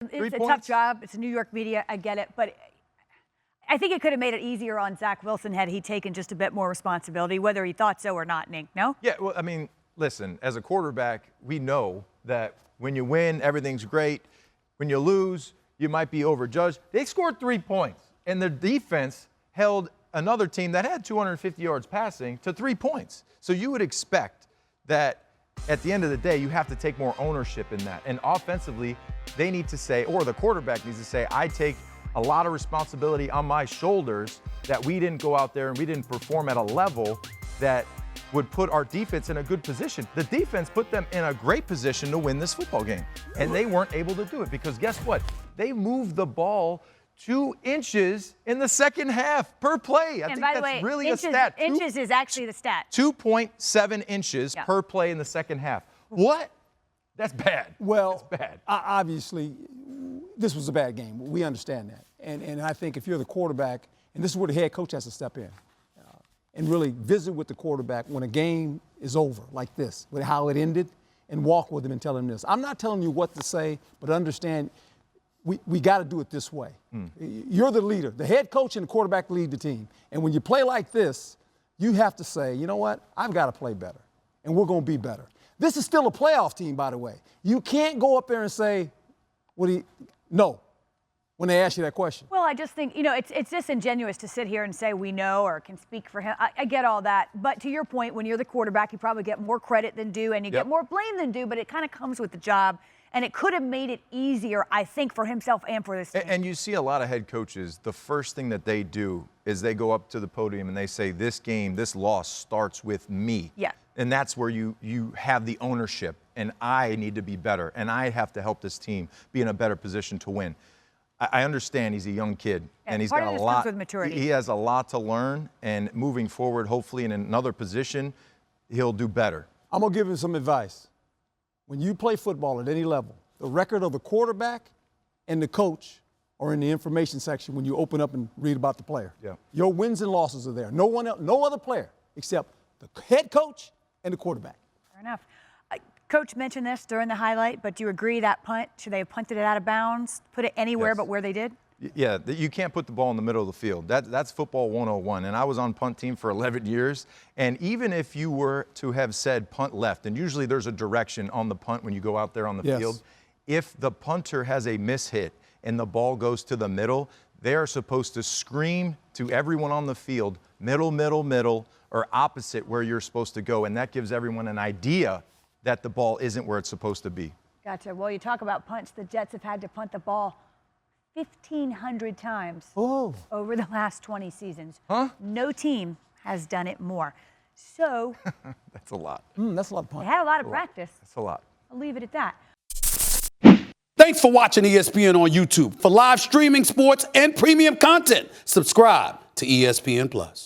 It's a tough job. It's a New York media. I get it. But I think it could have made it easier on Zach Wilson had he taken just a bit more responsibility, whether he thought so or not, Nink, no? Yeah, well, I mean, listen, as a quarterback, we know that when you win, everything's great. When you lose, you might be overjudged. They scored 3 points, and their defense held another team that had 250 yards passing to 3 points. So you would expect that at the end of the day, you have to take more ownership in that. And offensively, they need to say, or the quarterback needs to say, I take a lot of responsibility on my shoulders that we didn't go out there and we didn't perform at a level that would put our defense in a good position. The defense put them in a great position to win this football game. And they weren't able to do it because guess what? They moved the ball 2 inches in the second half per play. I think that's really a stat. Inches is actually the stat. 2.7 inches per play in the second half. What? That's bad. Well, that's bad. Obviously, this was a bad game. We understand that. And I think if you're the quarterback, and this is where the head coach has to step in and really visit with the quarterback when a game is over like this, with how it ended, and walk with him and tell him this. I'm not telling you what to say, but understand we got to do it this way. You're the leader. The head coach and the quarterback lead the team. And when you play like this, you have to say, you know what? I've got to play better, and we're going to be better. This is still a playoff team, by the way. You can't go up there and say, no, when they ask you that question. Well, I just think, it's disingenuous to sit here and say we know or can speak for him. I get all that. But to your point, when you're the quarterback, you probably get more credit than due and you get more blame than due, but it kind of comes with the job. And it could have made it easier, I think, for himself and for this team. And you see a lot of head coaches, the first thing that they do is they go up to the podium and they say, this game, this loss starts with me. Yeah. And that's where you have the ownership, and I need to be better, and I have to help this team be in a better position to win. I understand he's a young kid, and he's got a lot. Comes with maturity. He has a lot to learn, and moving forward, hopefully in another position, he'll do better. I'm going to give him some advice. When you play football at any level, the record of the quarterback and the coach are in the information section when you open up and read about the player. Yeah. Your wins and losses are there. No one else, no other player except the head coach and the quarterback. Fair enough. Coach mentioned this during the highlight, but do you agree that punt, should they have punted it out of bounds, put it anywhere but where they did? Yeah, you can't put the ball in the middle of the field. That's football 101. And I was on punt team for 11 years. And even if you were to have said punt left, and usually there's a direction on the punt when you go out there on the field, if the punter has a mishit and the ball goes to the middle, they are supposed to scream to everyone on the field, middle, middle, middle, or opposite where you're supposed to go. And that gives everyone an idea that the ball isn't where it's supposed to be. Gotcha. Well, you talk about punts. The Jets have had to punt the ball 1,500 times over the last 20 seasons. No team has done it more. So that's a lot. That's a lot of punts. They had a lot of practice. That's a lot. I'll leave it at that. Thanks for watching ESPN on YouTube. For live streaming sports and premium content, subscribe to ESPN+.